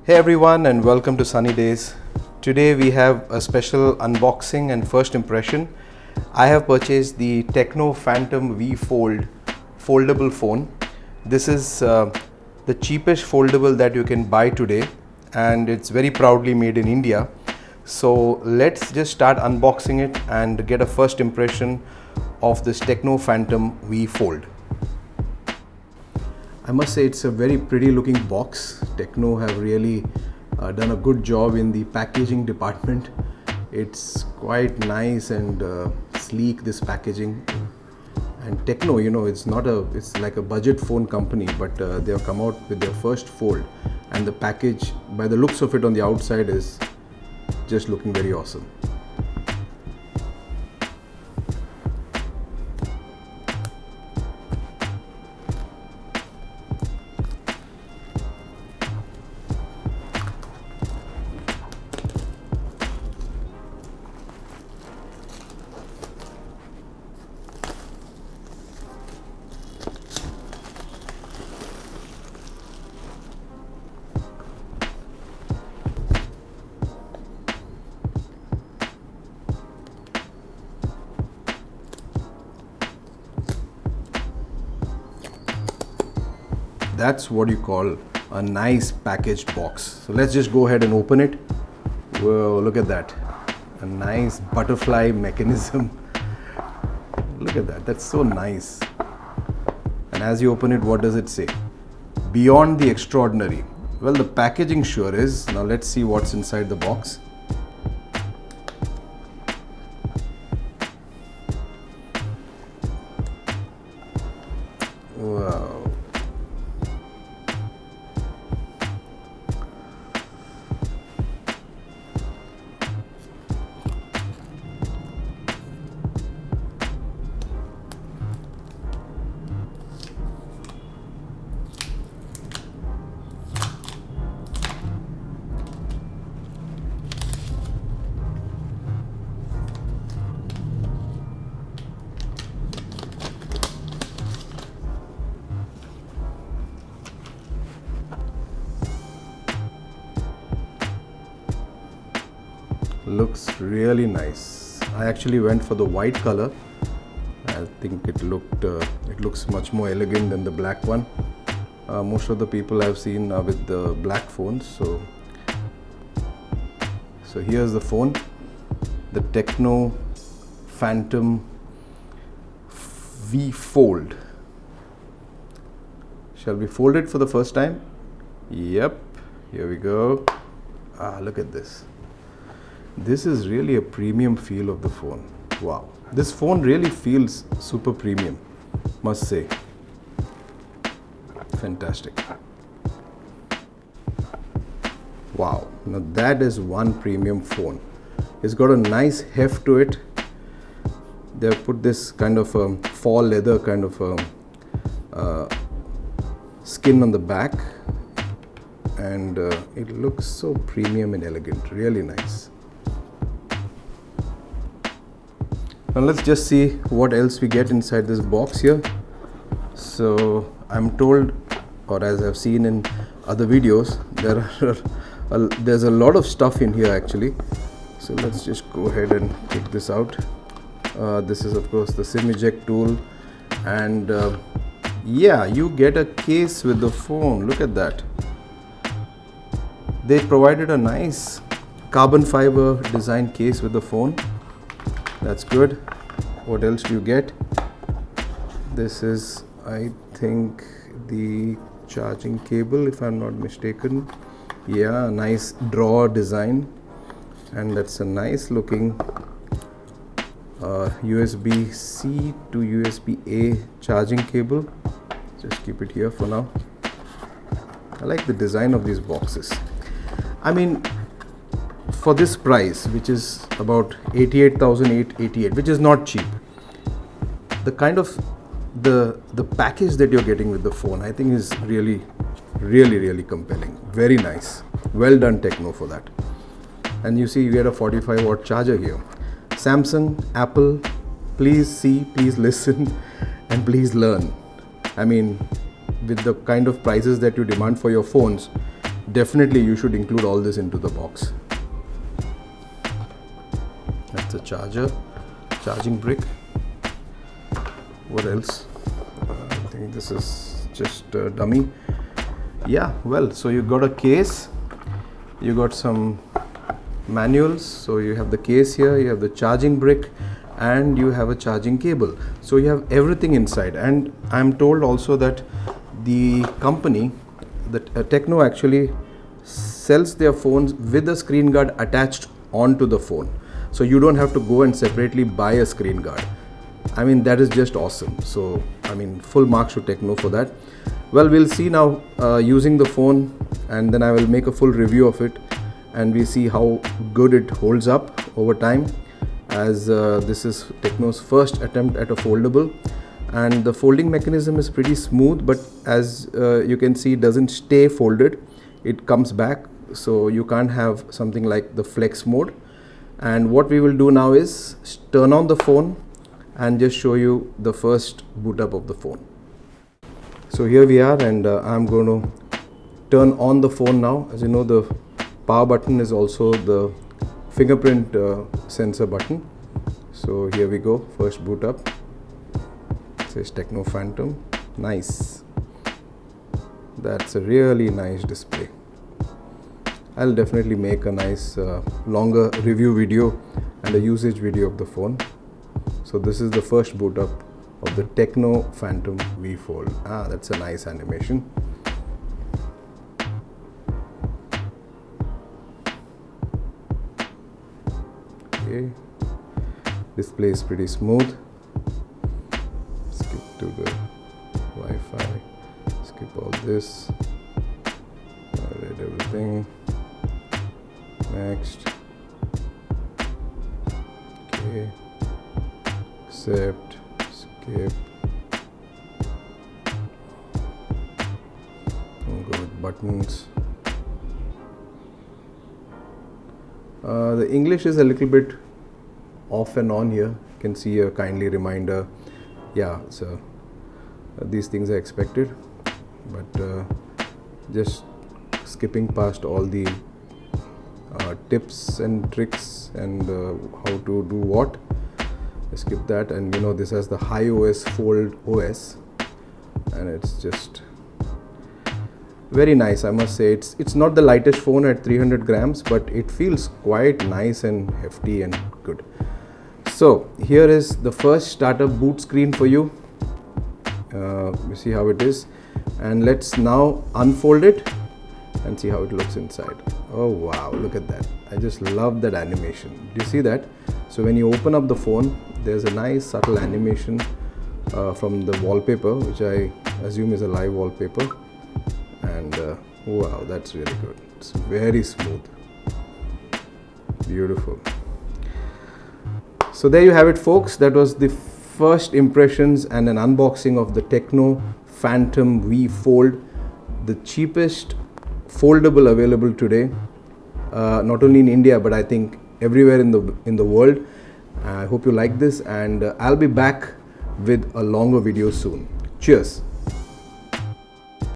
Hey everyone, and welcome to Sunny Days. Today we have a special unboxing and first impression. I have purchased the Tecno Phantom V Fold foldable phone. This is the cheapest foldable that you can buy today, and it's very proudly made in India. So let's just start unboxing it and get a first impression of this Tecno Phantom V Fold. I must say it's a very pretty looking box. Tecno have really done a good job in the packaging department. It's quite nice and sleek, this packaging. And Tecno, it's like a budget phone company, but they have come out with their first fold, and the package, by the looks of it on the outside, is just looking very awesome. That's what you call a nice packaged box. So let's just go ahead and open it. Whoa, look at that. A nice butterfly mechanism. Look at that, that's so nice. And as you open it, what does it say? Beyond the extraordinary. Well, the packaging sure is. Now let's see what's inside the box. Wow. Looks really nice. I actually went for the white color. I think it looks much more elegant than the black one. Most of the people I've seen are with the black phones. So here's the phone, the Tecno Phantom V Fold. Shall we fold it for the first time? Yep, here we go. Look at this. This is really a premium feel of the phone. Wow, this phone really feels super premium, must say. Fantastic. Wow, now that is one premium phone. It's got a nice heft to it. They've put this kind of faux leather kind of skin on the back, and it looks so premium and elegant, really nice. Now let's just see what else we get inside this box here. So I'm told, or as I've seen in other videos, there's a lot of stuff in here actually. So let's just go ahead and take this out. This is of course the SIM eject tool, and yeah, you get a case with the phone. Look at that. They provided a nice carbon fiber design case with the phone. That's good. What else do you get? This is, I think, the charging cable, if I'm not mistaken. Yeah, a nice drawer design, and that's a nice looking USB-C to USB-A charging cable. Just keep it here for now. I like the design of these boxes. I mean, for this price, which is about 88,888, which is not cheap, the kind of the package that you're getting with the phone, I think is really compelling. Very nice. Well done, Tecno, for that. And you see, you get a 45-watt charger here. Samsung, Apple, please see, please listen, and please learn. I mean, with the kind of prices that you demand for your phones, definitely you should include all this into the box. That's a charger, charging brick. What else? I think this is just a dummy. Yeah, well, so you got a case, you got some manuals, so you have the case here, you have the charging brick, and you have a charging cable. So you have everything inside. And I'm told also that the company, Tecno, actually sells their phones with a screen guard attached onto the phone, so you don't have to go and separately buy a screen guard. I mean, that is just awesome. So I mean, full marks to Tecno for that. Well, we'll see now using the phone, and then I will make a full review of it, and we see how good it holds up over time, as this is Tecno's first attempt at a foldable, and the folding mechanism is pretty smooth, but as you can see, it doesn't stay folded, it comes back, so you can't have something like the flex mode. And what we will do now is turn on the phone and just show you the first boot up of the phone. So here we are, and I'm going to turn on the phone now. As you know, the power button is also the fingerprint sensor button. So here we go, first boot up. It says Tecno Phantom. Nice. That's a really nice display. I'll definitely make a nice longer review video and a usage video of the phone. So this is the first boot up of the Tecno Phantom V Fold. That's a nice animation. Okay, display is pretty smooth. Skip to the Wi-Fi, skip all this, alright, everything, next, okay, accept, skip, and go with buttons. The English is a little bit off and on here. You can see a kindly reminder. Yeah, so these things are expected, but just skipping past all the tips and tricks and how to do what. Skip that, and you know, this has the high OS Fold OS, and it's just very nice, I must say. It's not the lightest phone at 300 grams, but it feels quite nice and hefty and good. So here is the first startup boot screen for you. You see how it is, and let's now unfold it and see how it looks inside. Oh wow, look at that. I just love that animation. Do you see that? So when you open up the phone, there's a nice subtle animation from the wallpaper, which I assume is a live wallpaper. And wow, that's really good. It's very smooth, beautiful. So there you have it, folks. That was the first impressions and an unboxing of the Tecno Phantom V Fold, the cheapest foldable available today, not only in India but I think everywhere in the world. I hope you like this, and I'll be back with a longer video soon. Cheers.